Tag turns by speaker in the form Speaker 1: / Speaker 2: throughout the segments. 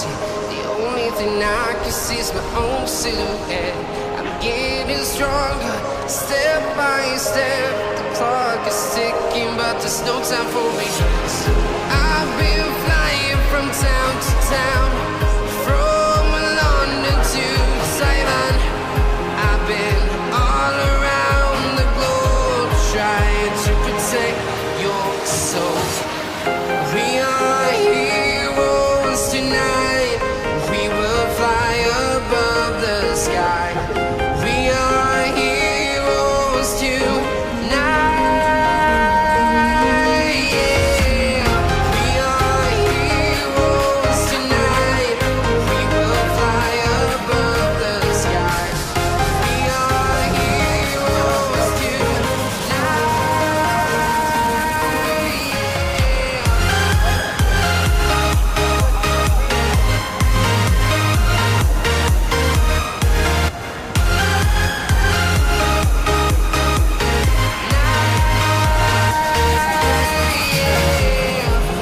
Speaker 1: see. The only thing I can see is my own silhouette. I'm getting stronger, step by step. The clock is ticking, but there's no time for me. I've been flying from town to town, from London to Thailand. I've been all around the globe, trying to protect your soul. We are heroes tonight. We will fly above the sky. We are heroes tonight. Yeah. We are heroes tonight. We will fly above the sky. We are heroes tonight.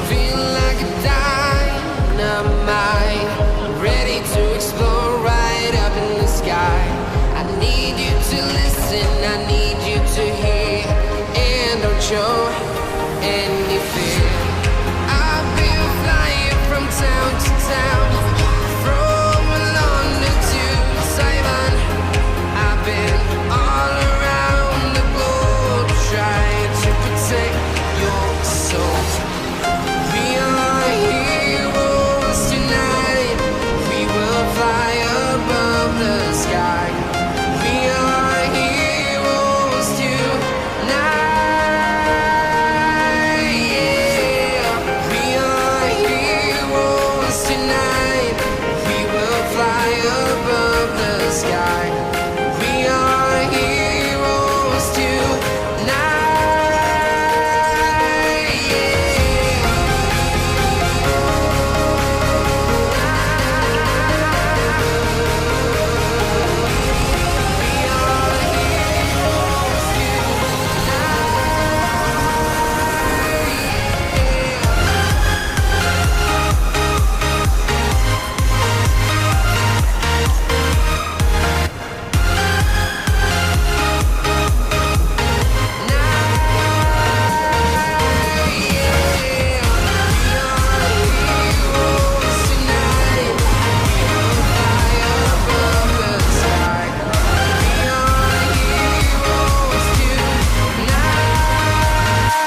Speaker 1: Feel like a dynamite, ready to explore right up in the sky. I need you to listen